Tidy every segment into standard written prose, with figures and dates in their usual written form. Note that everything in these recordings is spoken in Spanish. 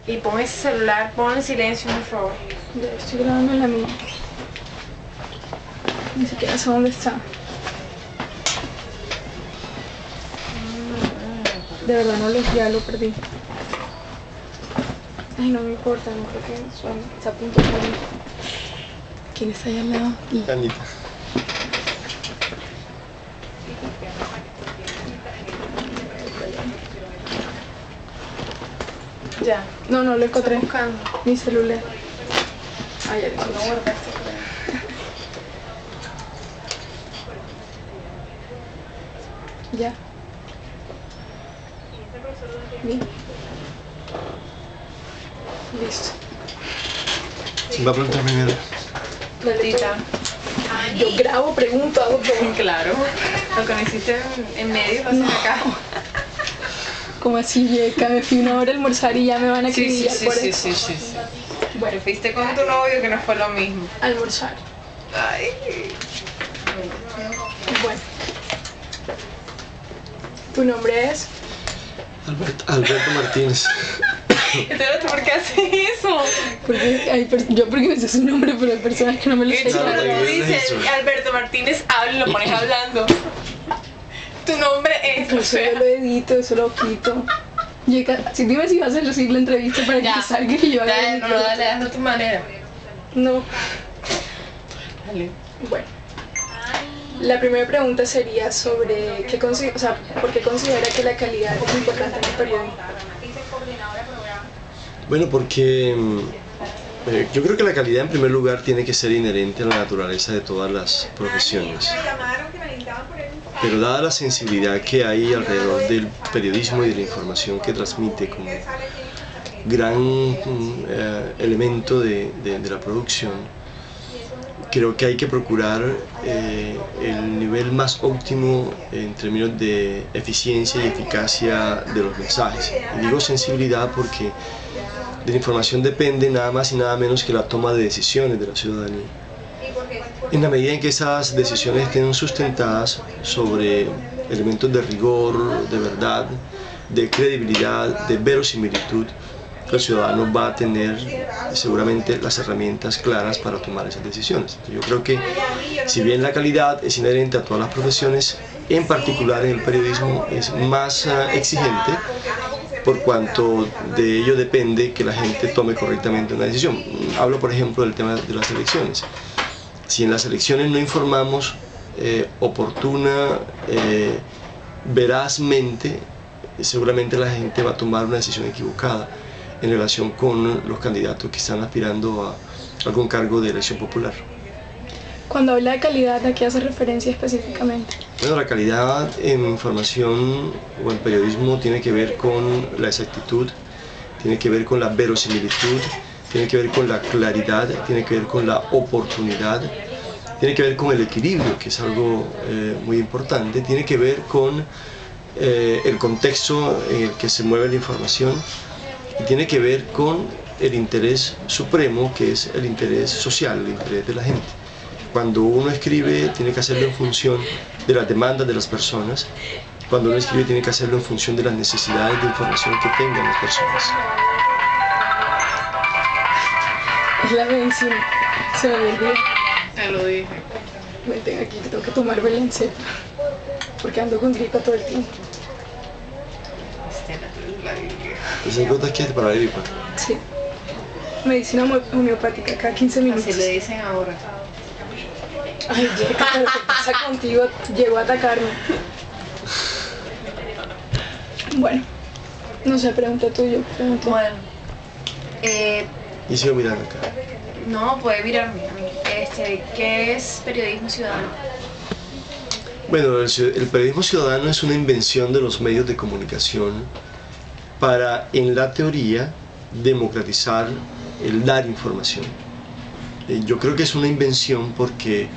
Y pon ese celular, pon en silencio, por favor. Ya estoy grabando en la mía. Ni siquiera sé dónde está. De verdad ya lo perdí. Ay, no me importa, no creo que suene. Está a punto de morir. ¿Quién está allá al lado? Anita. Ya. No, no lo encontré. Estoy buscando. Mi celular. Ay, ya lo No encontré. guardaste por ahí. Ya. Bien. Listo. ¿Quién va a preguntar primero? Tita. Yo grabo, pregunto, hago todo. Claro. Lo que no hiciste en medio lo haces acá. Como así, Yeca, me fui una hora a almorzar y ya me van a Sí, acribillar por sí. eso. Bueno, fuiste con tu novio que no fue lo mismo. Almorzar. Ay. Bueno. ¿Tu nombre es? Alberto Martínez. Entonces, ¿por qué haces eso? Porque yo porque me sé su nombre, pero hay personas que no me lo sé. No, Pero no, tú no, dices, no. Alberto Martínez, habla y lo pones hablando. Tu nombre es... Eso yo lo edito, eso lo quito. Yeca, dime si vas a recibir la entrevista para que te salga y yo haga Dale, mi no, corte. dale, hazlo a tu manera. No. Dale. Bueno. La primera pregunta sería sobre ¿por qué considera que la calidad es importante en el periodismo? Bueno, porque yo creo que la calidad en primer lugar tiene que ser inherente a la naturaleza de todas las profesiones. Pero dada la sensibilidad que hay alrededor del periodismo y de la información que transmite como gran elemento de la producción, creo que hay que procurar el nivel más óptimo en términos de eficiencia y eficacia de los mensajes. Y digo sensibilidad porque de la información depende nada más y nada menos que la toma de decisiones de la ciudadanía. En la medida en que esas decisiones estén sustentadas sobre elementos de rigor, de verdad, de credibilidad, de verosimilitud, el ciudadano va a tener seguramente las herramientas claras para tomar esas decisiones. Yo creo que si bien la calidad es inherente a todas las profesiones, en particular en el periodismo es más exigente, por cuanto de ello depende que la gente tome correctamente una decisión. Hablo por ejemplo del tema de las elecciones. Si en las elecciones no informamos oportuna, verazmente, seguramente la gente va a tomar una decisión equivocada en relación con los candidatos que están aspirando a algún cargo de elección popular. Cuando habla de calidad, ¿a qué hace referencia específicamente? Bueno, la calidad en información o en periodismo tiene que ver con la exactitud, tiene que ver con la verosimilitud, tiene que ver con la claridad, tiene que ver con la oportunidad, tiene que ver con el equilibrio, que es algo muy importante, tiene que ver con el contexto en el que se mueve la información y tiene que ver con el interés supremo, que es el interés social, el interés de la gente. Cuando uno escribe tiene que hacerlo en función de las demandas de las personas, cuando uno escribe tiene que hacerlo en función de las necesidades de información que tengan las personas. Es la medicina. Se me olvidó. Te lo dije. Vente aquí, que tengo que tomar Belencer. Porque ando con gripa todo el tiempo. ¿Esas gotas qué es para la gripa? Sí. Medicina homeopática cada 15 minutos. Así le dicen ahora. Ay, Yeca, pero ¿qué pasa contigo? Llegó a atacarme. Bueno, no sé, pregunta tuyo. Bueno. Y sigo mirando acá. No, puede mirarme a mí. ¿Qué es periodismo ciudadano? Bueno, el periodismo ciudadano es una invención de los medios de comunicación para, en la teoría, democratizar el dar información. Yo creo que es una invención porque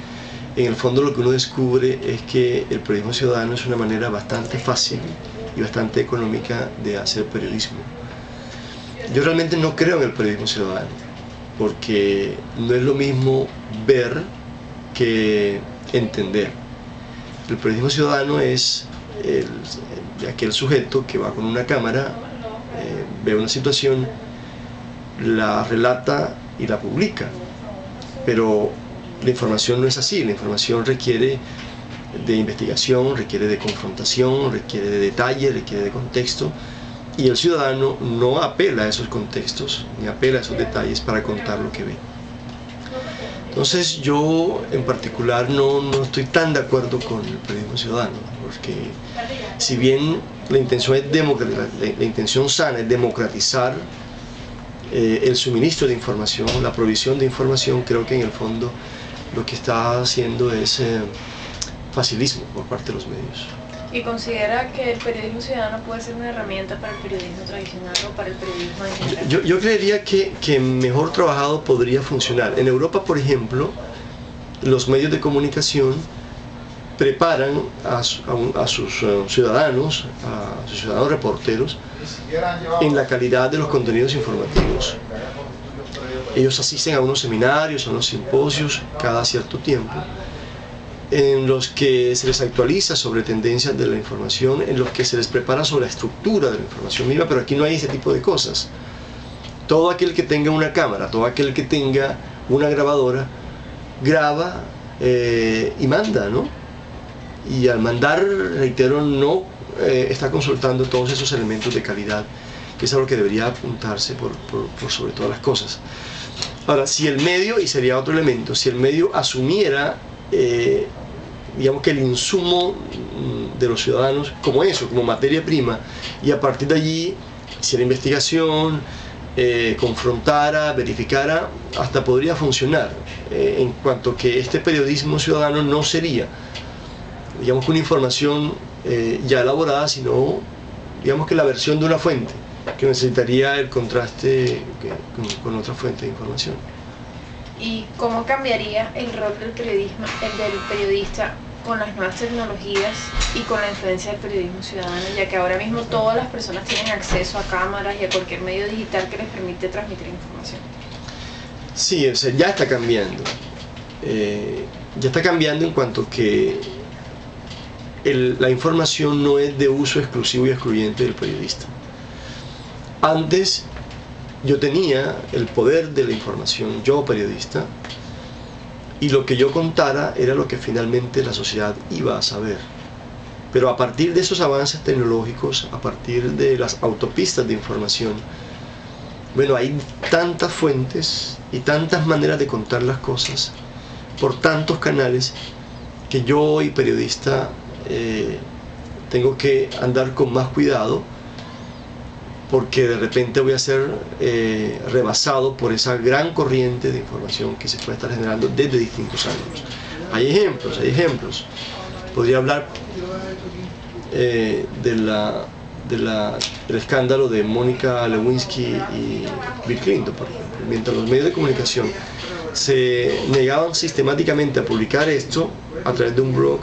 en el fondo lo que uno descubre es que el periodismo ciudadano es una manera bastante fácil y bastante económica de hacer periodismo. Yo realmente no creo en el periodismo ciudadano porque no es lo mismo ver que entender. El periodismo ciudadano es aquel sujeto que va con una cámara, ve una situación la relata y la publica. Pero la información no es así, la información requiere de investigación, requiere de confrontación, requiere de detalle, requiere de contexto, y el ciudadano no apela a esos contextos, ni apela a esos detalles para contar lo que ve. Entonces yo en particular no estoy tan de acuerdo con el periodismo ciudadano, porque si bien la intención sana es democratizar el suministro de información, la provisión de información, creo que en el fondo lo que está haciendo es facilismo por parte de los medios. ¿Y considera que el periodismo ciudadano puede ser una herramienta para el periodismo tradicional o para el periodismo en general? Yo creería que mejor trabajado podría funcionar. En Europa, por ejemplo, los medios de comunicación preparan a sus ciudadanos reporteros en la calidad de los contenidos informativos. Ellos asisten a unos seminarios, a unos simposios cada cierto tiempo, en los que se les actualiza sobre tendencias de la información, en los que se les prepara sobre la estructura de la información misma, pero aquí no hay ese tipo de cosas. Todo aquel que tenga una cámara, todo aquel que tenga una grabadora, graba y manda, ¿no? Y al mandar, reitero, no está consultando todos esos elementos de calidad, que es algo que debería apuntarse por sobre todas las cosas. Ahora, si el medio, y sería otro elemento, si el medio asumiera digamos que el insumo de los ciudadanos como eso, como materia prima, y a partir de allí hiciera investigación, confrontara, verificara, hasta podría funcionar, en cuanto que este periodismo ciudadano no sería, digamos que una información ya elaborada, sino digamos que la versión de una fuente, que necesitaría el contraste con otra fuente de información. ¿Y cómo cambiaría el rol del periodista con las nuevas tecnologías y con la influencia del periodismo ciudadano, ya que ahora mismo todas las personas tienen acceso a cámaras y a cualquier medio digital que les permite transmitir información? Sí, o sea, ya está cambiando. Ya está cambiando en cuanto que la información no es de uso exclusivo y excluyente del periodista. Antes yo tenía el poder de la información, yo periodista, y lo que yo contara era lo que finalmente la sociedad iba a saber. Pero a partir de esos avances tecnológicos, a partir de las autopistas de información, bueno, hay tantas fuentes y tantas maneras de contar las cosas, por tantos canales, que yo hoy periodista tengo que andar con más cuidado, porque de repente voy a ser rebasado por esa gran corriente de información que se puede estar generando desde distintos ángulos. Hay ejemplos. Podría hablar del escándalo de Mónica Lewinsky y Bill Clinton, por ejemplo. Mientras los medios de comunicación se negaban sistemáticamente a publicar esto, a través de un blog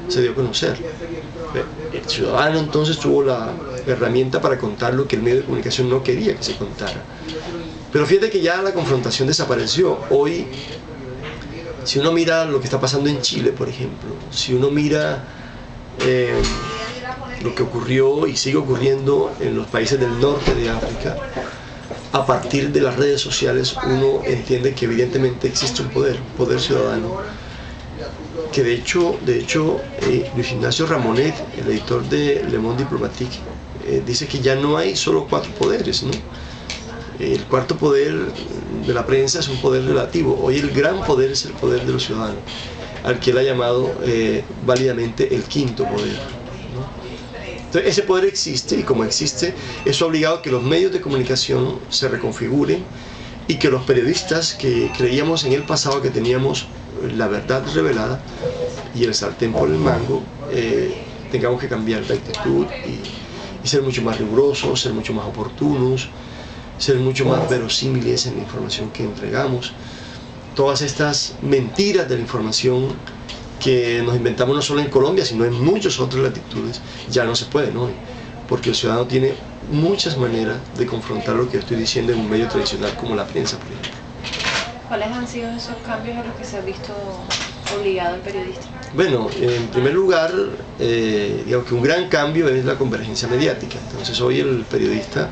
se dio a conocer. El ciudadano entonces tuvo la herramienta para contar lo que el medio de comunicación no quería que se contara. Pero fíjate que ya la confrontación desapareció. Hoy, si uno mira lo que está pasando en Chile, por ejemplo, si uno mira lo que ocurrió y sigue ocurriendo en los países del norte de África, a partir de las redes sociales uno entiende que evidentemente existe un poder ciudadano, que de hecho Luis Ignacio Ramonet, el editor de Le Monde Diplomatique, dice que ya no hay solo 4 poderes, ¿no? El cuarto poder de la prensa es un poder relativo. Hoy el gran poder es el poder de los ciudadanos, al que él ha llamado válidamente el quinto poder, ¿no? Entonces ese poder existe, y como existe, eso ha obligado a que los medios de comunicación se reconfiguren y que los periodistas que creíamos en el pasado que teníamos la verdad revelada y el sartén por el mango, tengamos que cambiar de actitud y ser mucho más rigurosos, ser mucho más oportunos, ser mucho más verosímiles en la información que entregamos. Todas estas mentiras de la información que nos inventamos no solo en Colombia, sino en muchas otras latitudes, ya no se pueden hoy, porque el ciudadano tiene muchas maneras de confrontar lo que estoy diciendo en un medio tradicional como la prensa, por ejemplo. ¿Cuáles han sido esos cambios a los que se ha visto obligado el periodista? Bueno, en primer lugar, digamos que un gran cambio es la convergencia mediática. Entonces hoy el periodista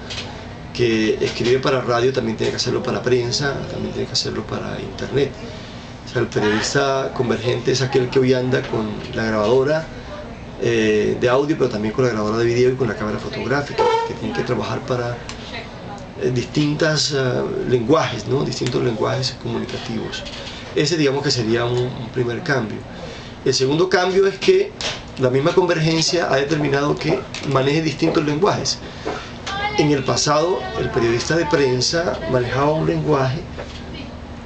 que escribe para radio también tiene que hacerlo para prensa, también tiene que hacerlo para internet. O sea, el periodista convergente es aquel que hoy anda con la grabadora de audio, pero también con la grabadora de video y con la cámara fotográfica, que tiene que trabajar para distintos lenguajes, ¿no? Distintos lenguajes comunicativos. Ese, digamos, que sería un primer cambio. El segundo cambio es que la misma convergencia ha determinado que maneje distintos lenguajes. En el pasado, el periodista de prensa manejaba un lenguaje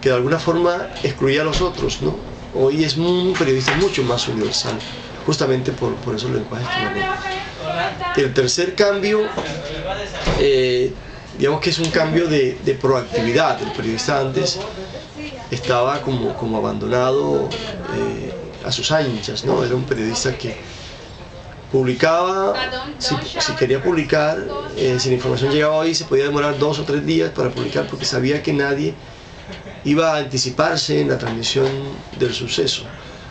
que de alguna forma excluía a los otros, ¿no? Hoy es un periodista mucho más universal, justamente por esos lenguajes que maneja. El tercer cambio, digamos que es un cambio de proactividad. El periodista antes estaba como abandonado a sus anchas, ¿no? Era un periodista que publicaba, si quería publicar, si la información llegaba hoy, se podía demorar 2 o 3 días para publicar, porque sabía que nadie iba a anticiparse en la transmisión del suceso.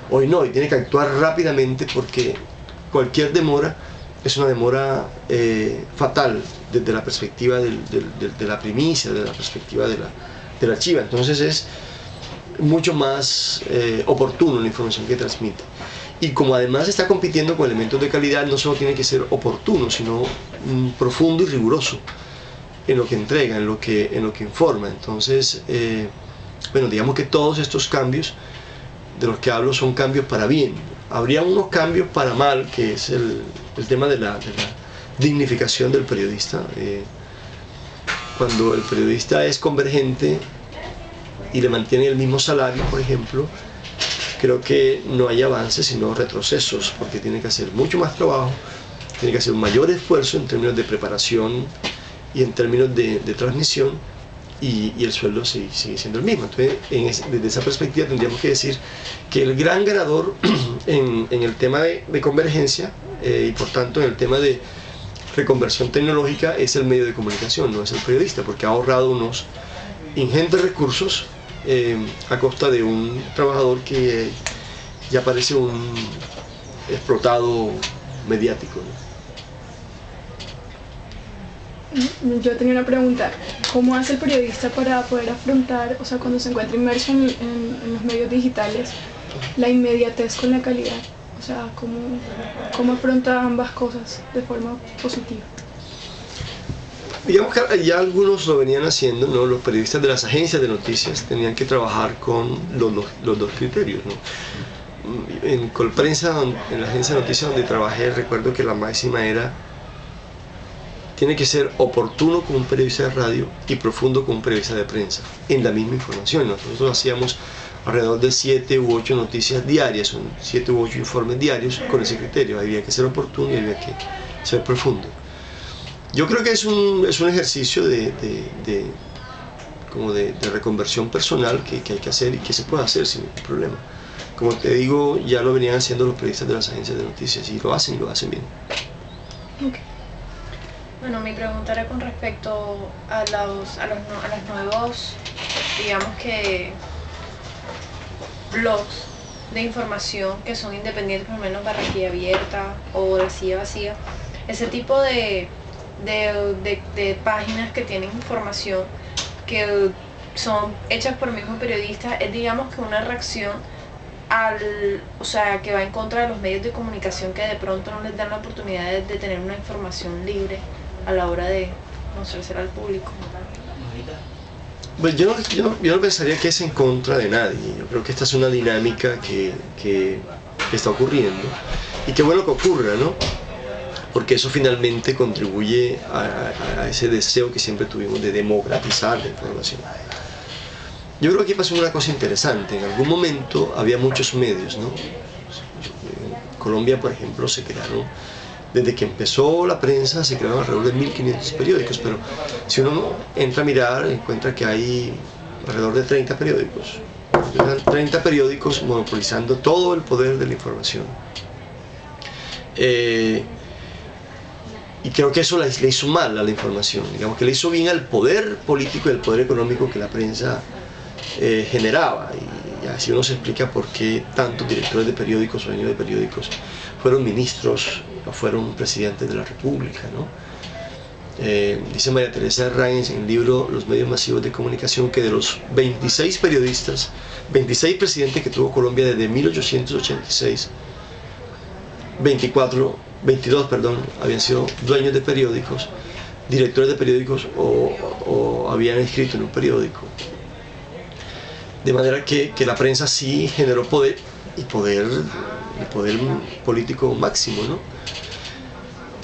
Hoy no, y tiene que actuar rápidamente, porque cualquier demora es una demora fatal desde la perspectiva de la primicia, desde la perspectiva de la chiva. Entonces es mucho más oportuno la información que transmite. Y como además está compitiendo con elementos de calidad, no solo tiene que ser oportuno, sino profundo y riguroso en lo que entrega, en lo que informa. Entonces, bueno, digamos que todos estos cambios de los que hablo son cambios para bien. Habría unos cambios para mal, que es el tema de la dignificación del periodista. Cuando el periodista es convergente y le mantiene el mismo salario, por ejemplo, creo que no hay avances sino retrocesos, porque tiene que hacer mucho más trabajo, tiene que hacer un mayor esfuerzo en términos de preparación y en términos de transmisión, y el sueldo sigue siendo el mismo. Entonces, desde esa perspectiva tendríamos que decir que el gran ganador en el tema de convergencia y por tanto en el tema de reconversión tecnológica es el medio de comunicación, no es el periodista, porque ha ahorrado unos ingentes recursos a costa de un trabajador que ya parece un explotado mediático, ¿no? Yo tenía una pregunta: ¿cómo hace el periodista para poder afrontar, o sea, cuando se encuentra inmerso en los medios digitales, la inmediatez con la calidad? O sea, ¿cómo afronta ambas cosas de forma positiva? Digamos que ya algunos lo venían haciendo, ¿no? Los periodistas de las agencias de noticias tenían que trabajar con los dos criterios, ¿no? En Colprensa, en la agencia de noticias donde trabajé, recuerdo que la máxima era: tiene que ser oportuno como un periodista de radio y profundo como un periodista de prensa, en la misma información. Nosotros hacíamos alrededor de 7 u 8 noticias diarias, 7 u 8 informes diarios con ese criterio. Había que ser oportuno y había que ser profundo. Yo creo que es un ejercicio de reconversión personal que hay que hacer y que se puede hacer sin ningún problema. Como te digo, ya lo venían haciendo los periodistas de las agencias de noticias y lo hacen bien. Okay. Bueno, mi pregunta era con respecto a los nuevos, digamos que, blogs de información que son independientes, por lo menos Barranquilla Abierta o La Silla Vacía, ese tipo de páginas que tienen información que son hechas por el mismo periodista, es, digamos, que una reacción o sea, que va en contra de los medios de comunicación, que de pronto no les dan la oportunidad de tener una información libre a la hora de mostrársela al público. Pues yo no pensaría que es en contra de nadie. Yo creo que esta es una dinámica que está ocurriendo, y qué bueno que ocurra, ¿no? Porque eso finalmente contribuye a ese deseo que siempre tuvimos de democratizar la información. Yo creo que aquí pasó una cosa interesante. En algún momento había muchos medios, ¿no? En Colombia, por ejemplo, se crearon, desde que empezó la prensa, se crearon alrededor de 1500 periódicos, pero si uno entra a mirar, encuentra que hay alrededor de 30 periódicos. 30 periódicos monopolizando todo el poder de la información. Y creo que eso le hizo mal a la información, digamos que le hizo bien al poder político y al poder económico que la prensa generaba. Y así uno se explica por qué tantos directores de periódicos o dueños de periódicos fueron ministros o fueron presidentes de la República, ¿no? Dice María Teresa Arraez en el libro Los medios masivos de comunicación que de los 26 periodistas, 26 presidentes que tuvo Colombia desde 1886, 22 habían sido dueños de periódicos, directores de periódicos o habían escrito en un periódico. De manera que la prensa sí generó poder y poder político máximo, ¿no?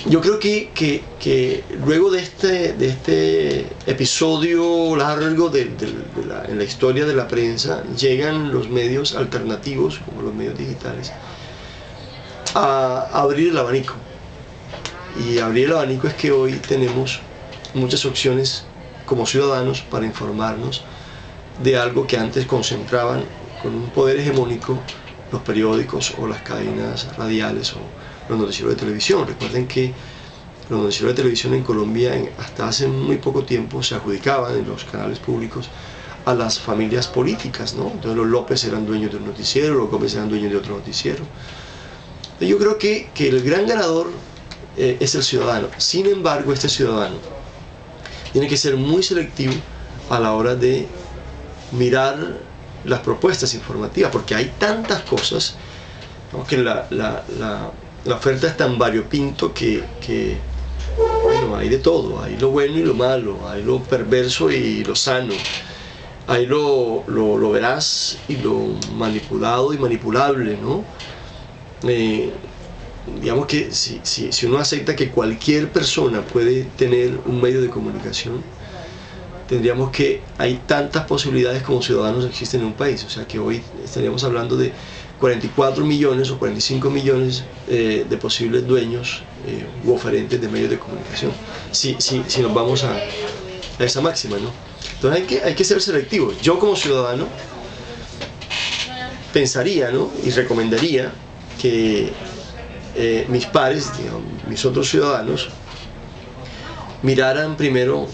Yo creo que luego de este episodio largo en la historia de la prensa, llegan los medios alternativos, como los medios digitales, a abrir el abanico. Y abrir el abanico es que hoy tenemos muchas opciones como ciudadanos para informarnos de algo que antes concentraban con un poder hegemónico los periódicos o las cadenas radiales o los noticieros de televisión. Recuerden que los noticieros de televisión en Colombia hasta hace muy poco tiempo se adjudicaban en los canales públicos a las familias políticas, ¿no? Entonces los López eran dueños de un noticiero, los Gómez eran dueños de otro noticiero. Entonces yo creo que el gran ganador es el ciudadano. Sin embargo, este ciudadano tiene que ser muy selectivo a la hora de mirar las propuestas informativas, porque hay tantas cosas, ¿no? Que la oferta es tan variopinto que bueno, hay de todo, hay lo bueno y lo malo, hay lo perverso y lo sano, hay lo veraz y lo manipulado y manipulable, ¿no? Digamos que si uno acepta que cualquier persona puede tener un medio de comunicación, tendríamos que hay tantas posibilidades como ciudadanos existen en un país. O sea que hoy estaríamos hablando de 44 millones o 45 millones de posibles dueños u oferentes de medios de comunicación, si nos vamos a esa máxima, ¿no? Entonces hay que ser selectivos. Yo como ciudadano pensaría, ¿no? Y recomendaría que mis pares, digamos, mis otros ciudadanos, miraran primero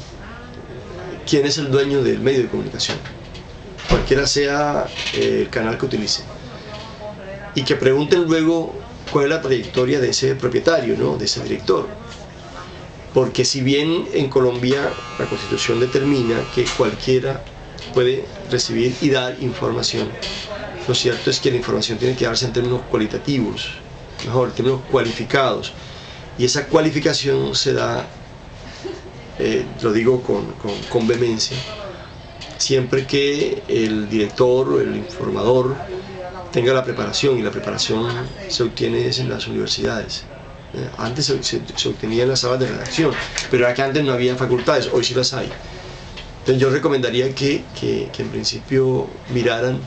quién es el dueño del medio de comunicación, cualquiera sea el canal que utilice, y que pregunten luego cuál es la trayectoria de ese propietario, ¿no? De ese director. Porque si bien en Colombia la Constitución determina que cualquiera puede recibir y dar información, lo cierto es que la información tiene que darse en términos cualitativos, mejor, en términos cualificados, y esa cualificación se da, lo digo con vehemencia, siempre que el director o el informador tenga la preparación, y la preparación se obtiene en las universidades. Antes se obtenía en las salas de redacción, pero era que antes no había facultades, hoy sí las hay. Entonces yo recomendaría que en principio miraran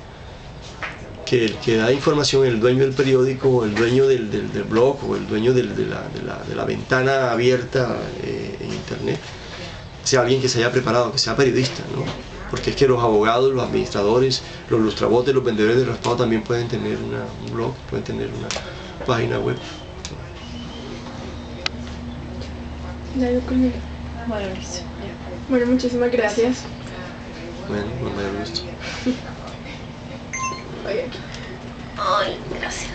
que el que da información, el dueño del periódico, o el dueño del blog, o el dueño de la ventana abierta en internet, sea alguien que se haya preparado, que sea periodista, ¿no? Porque es que los abogados, los administradores, los lustrabotes, los vendedores de raspado también pueden tener un blog, pueden tener una página web. Bueno, listo. Ya. Bueno, muchísimas gracias. Bueno, con mayor gusto. Oye. Ay, gracias.